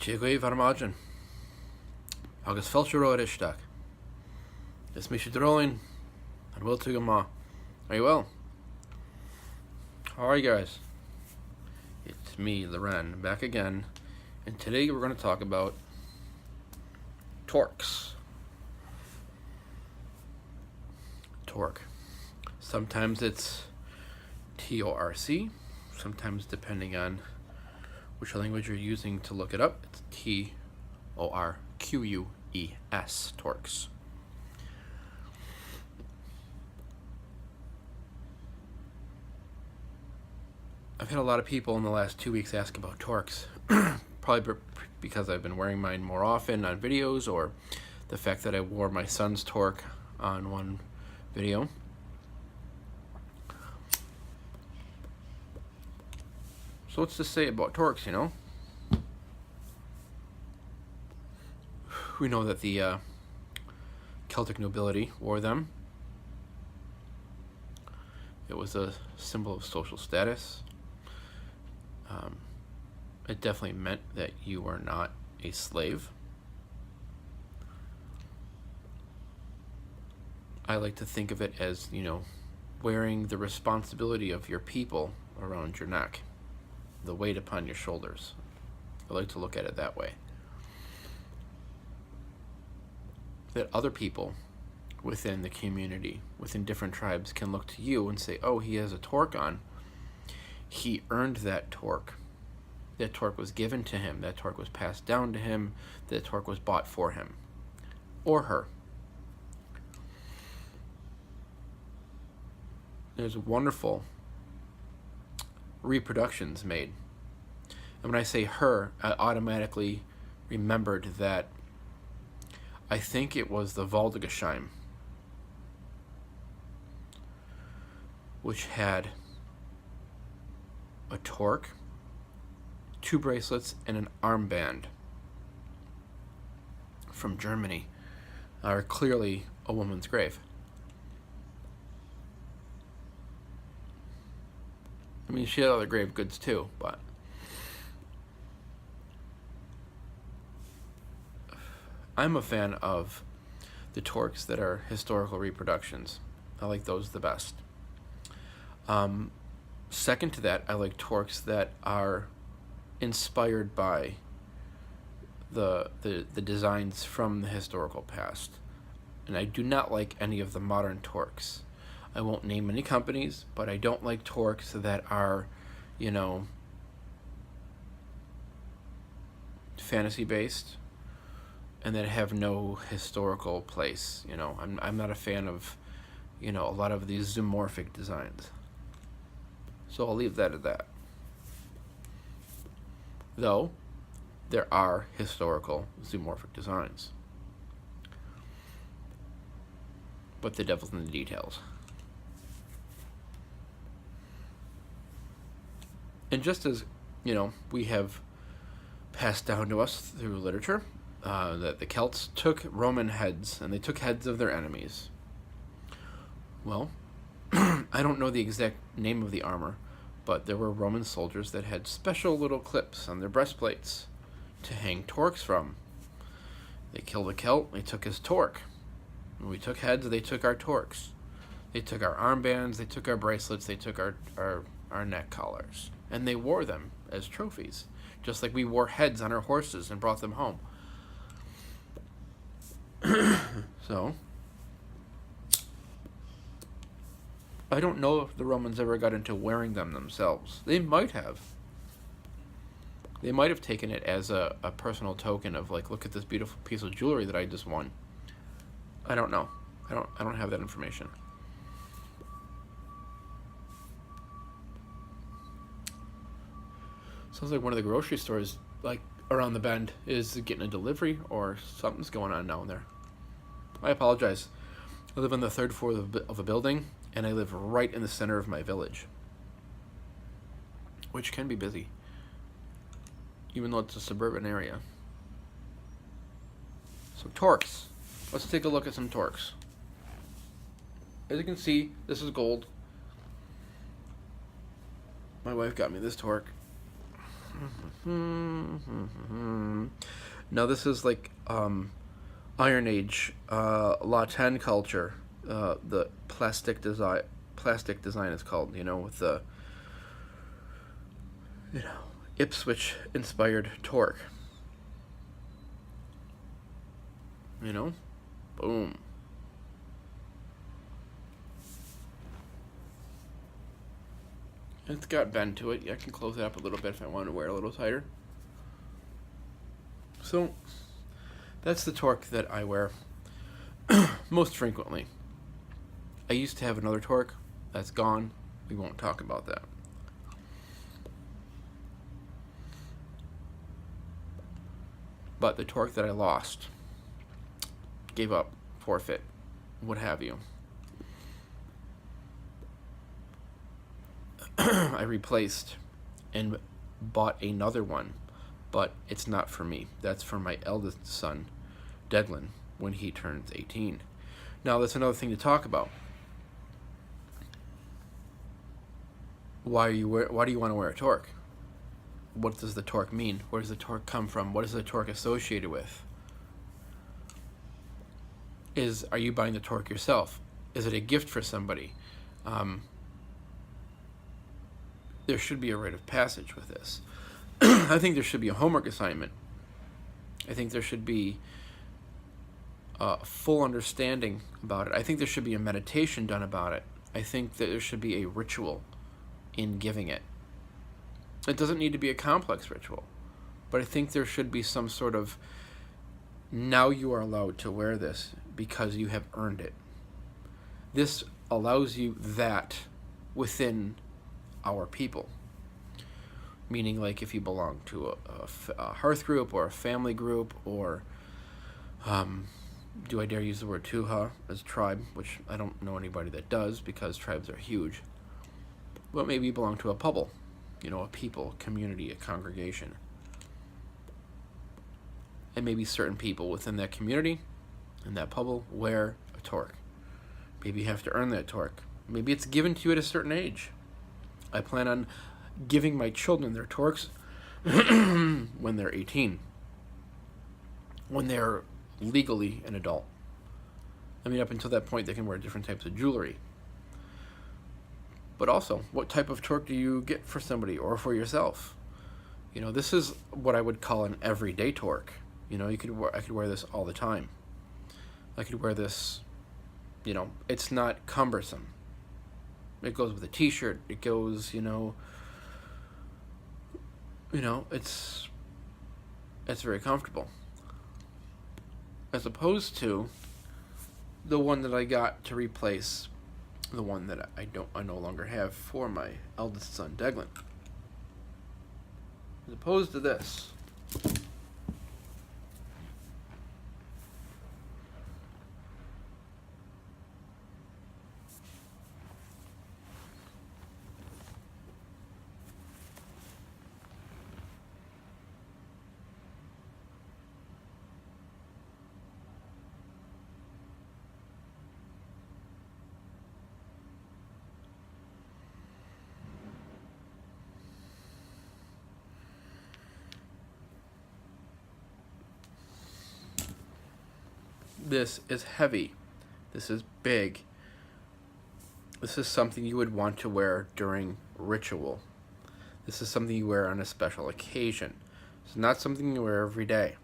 Dziękuję varmajan. Agus felshiro ishtak. It's me shidrolling and will to ma. Are you well? How are you guys? It's me, Loren, back again. And today we're going to talk about torques. Torque. Sometimes it's T-O-R-C. Sometimes, depending on which language you're using to look it up, it's T-O-R-Q-U-E-S, torques. I've had a lot of people in the last 2 weeks ask about torques, probably because I've been wearing mine more often on videos, or the fact that I wore my son's torque on one video. So what's to say about torques, you know? We know that the Celtic nobility wore them. It was a symbol of social status. It definitely meant that you were not a slave. I like to think of it as, you know, wearing the responsibility of your people around your neck, the weight upon your shoulders. I like to look at it that way. That other people within the community, within different tribes, can look to you and say, oh, he has a torque on. He earned that torque. That torque was given to him. That torque was passed down to him. That torque was bought for him or her. There's wonderful reproductions made. And when I say her, I automatically remembered that I think it was the Valdegesheim, which had a torque, 2 bracelets, and an armband from Germany, are clearly a woman's grave. I mean, she had other grave goods too, but I'm a fan of the torques that are historical reproductions. I like those the best. Second to that, I like torques that are inspired by the designs from the historical past. And I do not like any of the modern torques. I won't name any companies, but I don't like torques that are, you know, fantasy based and that have no historical place. You know, I'm not a fan of, you know, a lot of these zoomorphic designs. So I'll leave that at that. Though there are historical zoomorphic designs, but the devil's in the details. And just as, you know, we have passed down to us through literature that the Celts took Roman heads, and they took heads of their enemies. Well, I don't know the exact name of the armor, but there were Roman soldiers that had special little clips on their breastplates to hang torques from. They killed a Celt, they took his torque. When we took heads, they took our torques. They took our armbands, they took our bracelets, they took our neck collars. And they wore them as trophies, just like we wore heads on our horses and brought them home. So, I don't know if the Romans ever got into wearing them themselves. They might have. They might have taken it as a personal token of, like, look at this beautiful piece of jewelry that I just won. I don't know. I don't have that information. Sounds like one of the grocery stores, like, around the bend is getting a delivery, or something's going on down there. I apologize. I live on the 3rd floor of a building, and I live right in the center of my village, which can be busy, even though it's a suburban area. So torques. Let's take a look at some torques. As you can see, this is gold. My wife got me this torque. Now this is like Iron Age, La Ten culture. The plastic design is called. With the Ipswich inspired torque. Boom. It's got bend to it. I can close it up a little bit if I want to wear it a little tighter. So that's the torque that I wear most frequently. I used to have another torque. That's gone. We won't talk about that. But the torque that I lost, gave up, forfeit, what have you, I replaced and bought another one, but it's not for me. That's for my eldest son, Declan, when he turns 18. Now, that's another thing to talk about. Why do you want to wear a torque? What does the torque mean? Where does the torque come from? What is the torque associated with? Are you buying the torque yourself? Is it a gift for somebody? There should be a rite of passage with this. I think there should be a homework assignment. I think there should be a full understanding about it. I think there should be a meditation done about it. I think that there should be a ritual in giving it. It doesn't need to be a complex ritual, but I think there should be some sort of, now you are allowed to wear this because you have earned it. This allows you that within our people. Meaning, like, if you belong to a hearth group or a family group, or do I dare use the word tuha as tribe, which I don't know anybody that does because tribes are huge. But maybe you belong to a pubble, a people, a community, a congregation. And maybe certain people within that community and that pubble wear a torque. Maybe you have to earn that torque. Maybe it's given to you at a certain age. I plan on giving my children their torques when they're 18. When they're legally an adult. I mean, up until that point, they can wear different types of jewelry. But also, what type of torque do you get for somebody or for yourself? This is what I would call an everyday torque. I could wear this all the time. I could wear this, it's not cumbersome. It goes with a t-shirt. It goes, it's very comfortable. As opposed to the one that I got to replace the one that I no longer have for my eldest son, Declan. As opposed to this. This is heavy. This is big. This is something you would want to wear during ritual. This is something you wear on a special occasion. It's not something you wear every day.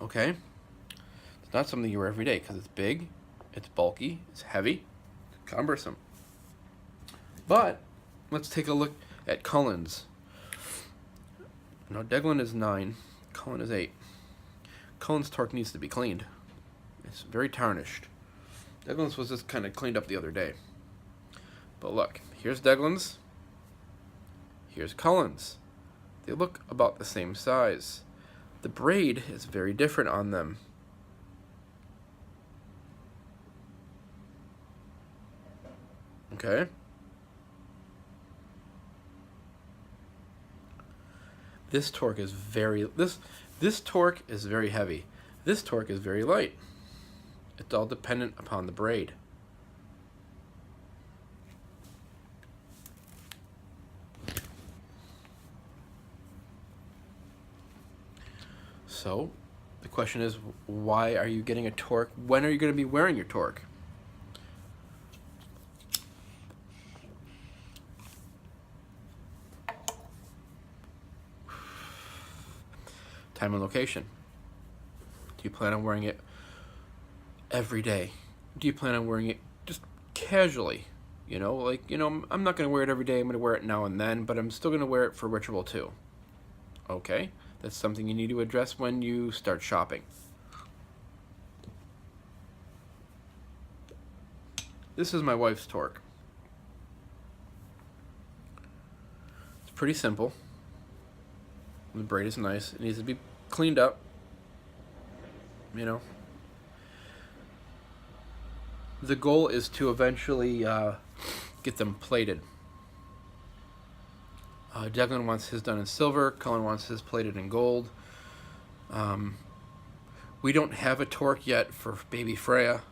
Okay? It's not something you wear every day because it's big, it's bulky, it's heavy, it's cumbersome. But let's take a look at Cullen's. Now, Declan is 9. Cullen is 8. Cullen's torque needs to be cleaned. It's very tarnished. Declan's was just kind of cleaned up the other day. But look, here's Declan's. Here's Cullen's. They look about the same size. The braid is very different on them. Okay? This torque is this torque is very heavy. This torque is very light. It's all dependent upon the braid. So the question is, why are you getting a torque? When are you going to be wearing your torque? Time and location. Do you plan on wearing it every day? Do you plan on wearing it just casually? You know, like, you know, I'm not going to wear it every day. I'm going to wear it now and then, but I'm still going to wear it for ritual too. Okay, that's something you need to address when you start shopping. This is my wife's torque. It's pretty simple. The braid is nice. It needs to be cleaned up. You know. The goal is to eventually get them plated. Declan wants his done in silver. Cullen wants his plated in gold. We don't have a torque yet for baby Freya.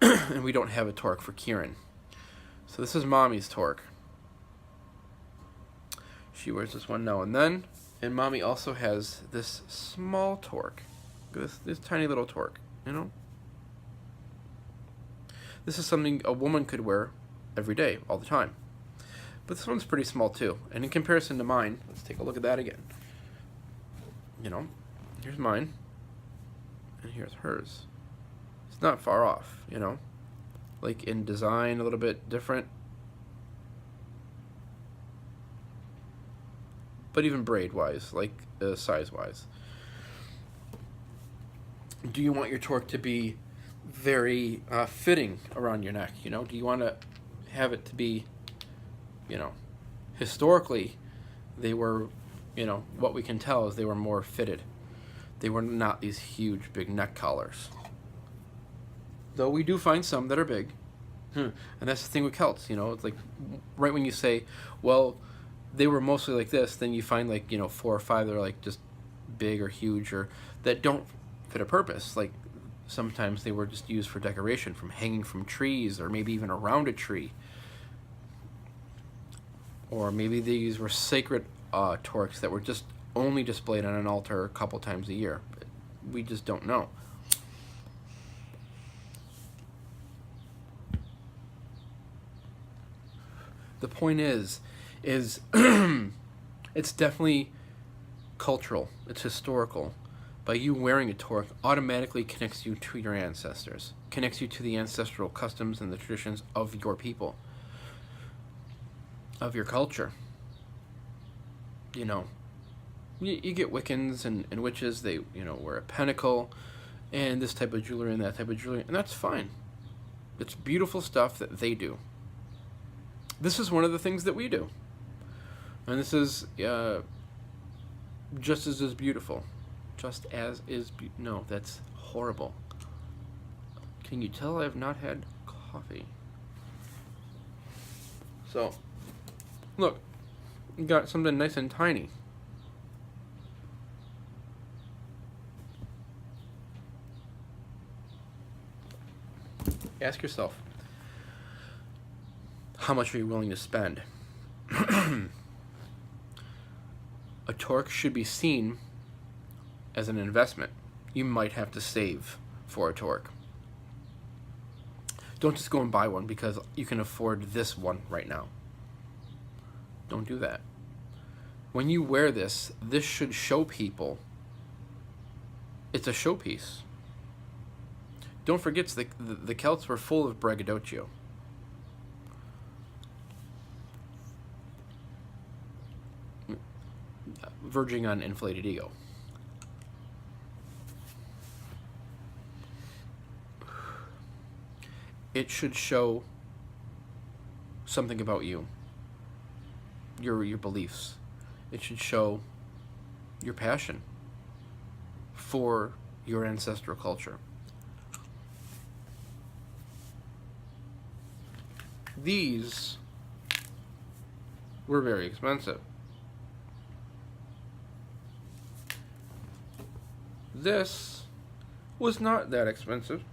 And we don't have a torque for Kieran. So this is Mommy's torque. She wears this one now and then. And Mommy also has this small torque. This tiny little torque, you know? This is something a woman could wear every day, all the time. But this one's pretty small too. And in comparison to mine, let's take a look at that again. You know, here's mine. And here's hers. It's not far off, you know? Like in design, a little bit different. But even braid-wise, like size-wise. Do you want your torque to be very fitting around your neck? You know, do you want to have it to be, you know, historically, they were, you know, what we can tell is they were more fitted. They were not these huge, big neck collars. Though we do find some that are big. And that's the thing with Celts, you know, it's like, right when you say, well, they were mostly like this, then you find like, you know, 4 or 5 that are like just big or huge or that don't fit a purpose. Like sometimes they were just used for decoration, from hanging from trees or maybe even around a tree. Or maybe these were sacred torques that were just only displayed on an altar a couple times a year. But we just don't know. The point is it's definitely cultural, it's historical. By you wearing a torque automatically connects you to your ancestors, connects you to the ancestral customs and the traditions of your people, of your culture. You know, you get Wiccans and witches, they, you know, wear a pentacle and this type of jewelry and that type of jewelry, and that's fine. It's beautiful stuff that they do. This is one of the things that we do. And this is just as is beautiful. Just as is no, that's horrible. Can you tell I have not had coffee? So, look, you got something nice and tiny. Ask yourself, how much are you willing to spend? A torque should be seen as an investment. You might have to save for a torque. Don't just go and buy one because you can afford this one right now. Don't do that. When you wear this, this should show people it's a showpiece. Don't forget, the Celts were full of braggadocio. Verging on inflated ego. It should show something about you, your beliefs. It should show your passion for your ancestral culture. These were very expensive. This was not that expensive.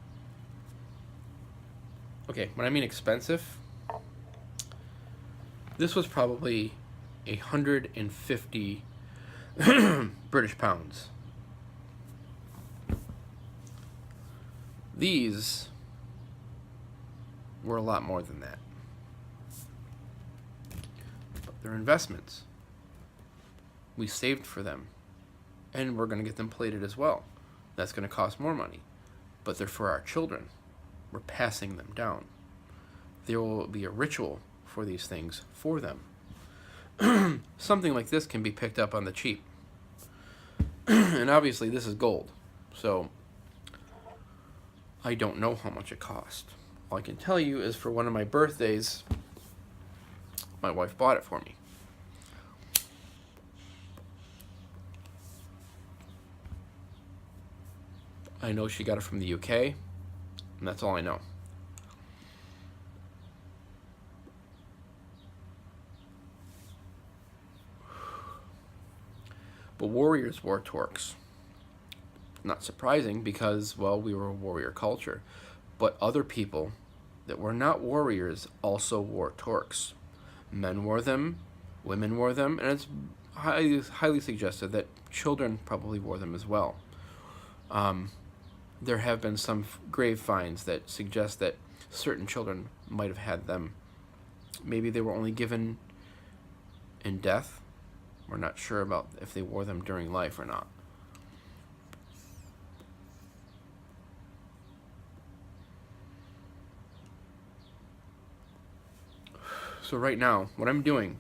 Okay, when I mean expensive, this was probably 150 British pounds. These were a lot more than that. But they're investments. We saved for them. And we're going to get them plated as well. That's going to cost more money. But they're for our children. We're passing them down. There will be a ritual for these things for them. Something like this can be picked up on the cheap. And obviously this is gold. So I don't know how much it cost. All I can tell you is for one of my birthdays, my wife bought it for me. I know she got it from the UK, and that's all I know. But warriors wore torques. Not surprising because, well, we were a warrior culture. But other people that were not warriors also wore torques. Men wore them, women wore them, and it's highly suggested that children probably wore them as well. There have been some grave finds that suggest that certain children might have had them. Maybe they were only given in death. We're not sure about if they wore them during life or not. So right now, what I'm doing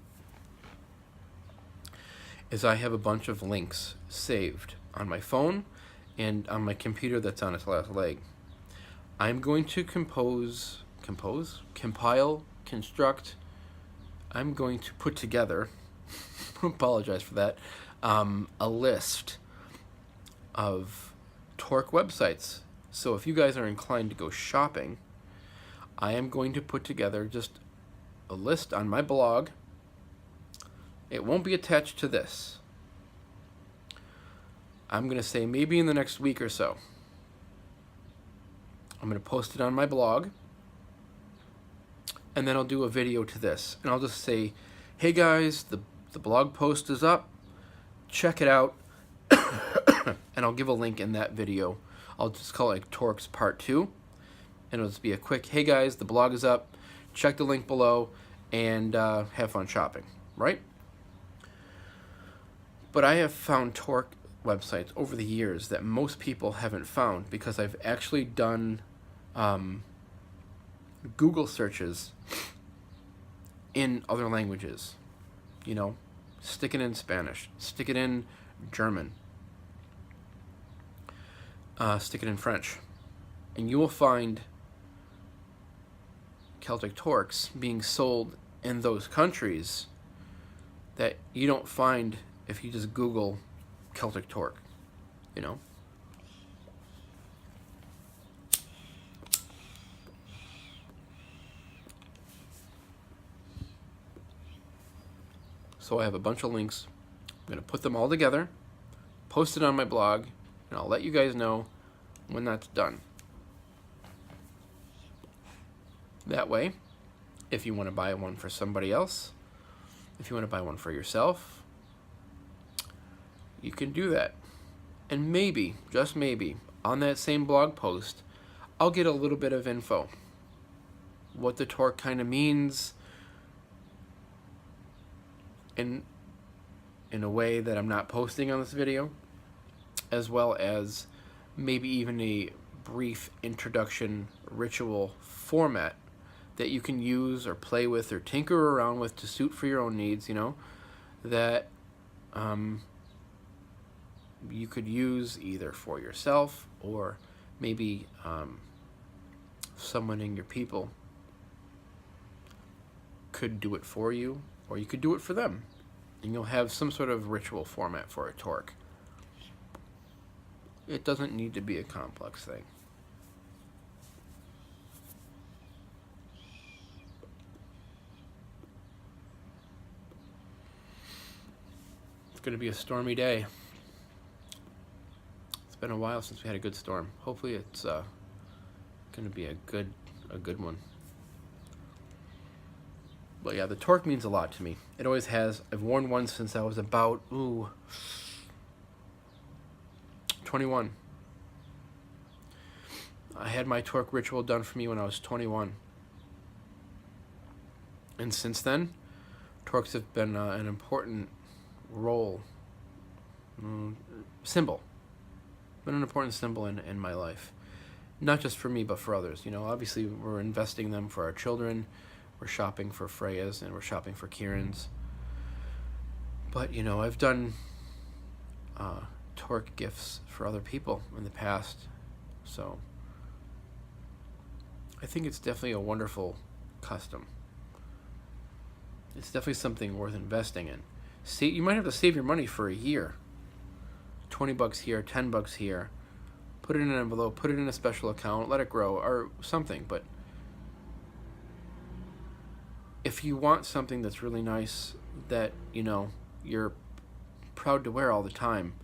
is I have a bunch of links saved on my phone and on my computer that's on its last leg. I'm going to compile, construct, I'm going to put together, apologize for that, a list of Torque websites. So if you guys are inclined to go shopping, I am going to put together just a list on my blog. It won't be attached to this. I'm going to say maybe in the next week or so. I'm going to post it on my blog, and then I'll do a video to this. And I'll just say, hey guys, the blog post is up. Check it out. And I'll give a link in that video. I'll just call it Torques Part 2. And it'll just be a quick, hey guys, the blog is up. Check the link below and have fun shopping, right? But I have found Torque websites over the years that most people haven't found because I've actually done Google searches in other languages. You know, stick it in Spanish, stick it in German, stick it in French, and you will find Celtic Torcs being sold in those countries that you don't find if you just Google Celtic Torque, you know. So I have a bunch of links. I'm going to put them all together, post it on my blog, and I'll let you guys know when that's done. That way, if you want to buy one for somebody else, if you want to buy one for yourself, you can do that. And maybe, just maybe, on that same blog post, I'll get a little bit of info. What the torque kind of means in a way that I'm not posting on this video, as well as maybe even a brief introduction ritual format that you can use or play with or tinker around with to suit for your own needs, you know, that you could use either for yourself or maybe someone in your people could do it for you, or you could do it for them, and you'll have some sort of ritual format for a torque. It doesn't need to be a complex thing. It's going to be a stormy day. It's been a while since we had a good storm. Hopefully it's going to be a good one. But yeah, the torque means a lot to me. It always has. I've worn one since I was about 21. I had my torque ritual done for me when I was 21. And since then, torques have been an important role, symbol. Been an important symbol in my life. Not just for me, but for others. You know, obviously we're investing them for our children. We're shopping for Freya's and we're shopping for Kieran's. But, you know, I've done torque gifts for other people in the past. So I think it's definitely a wonderful custom. It's definitely something worth investing in. See, you might have to save your money for a year. $20 here, $10 here. Put it in an envelope, put it in a special account, let it grow, or something. But if you want something that's really nice, that, you know, you're proud to wear all the time,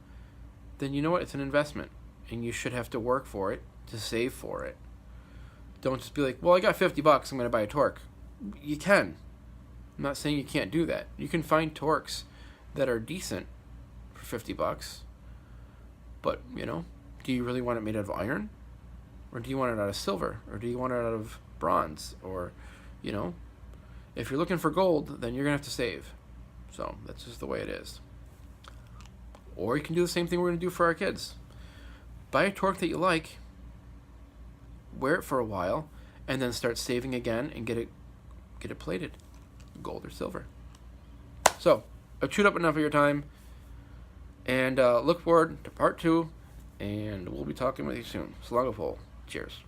then you know what? It's an investment. And you should have to work for it, to save for it. Don't just be like, well, I got $50, I'm going to buy a torque. You can. I'm not saying you can't do that. You can find torques that are decent for $50. But, you know, do you really want it made out of iron? Or do you want it out of silver? Or do you want it out of bronze? Or, you know, if you're looking for gold, then you're going to have to save. So that's just the way it is. Or you can do the same thing we're going to do for our kids. Buy a torque that you like, wear it for a while, and then start saving again and get it plated, gold or silver. So I've chewed up enough of your time, and look forward to part 2, and we'll be talking with you soon. Slugaful. Cheers.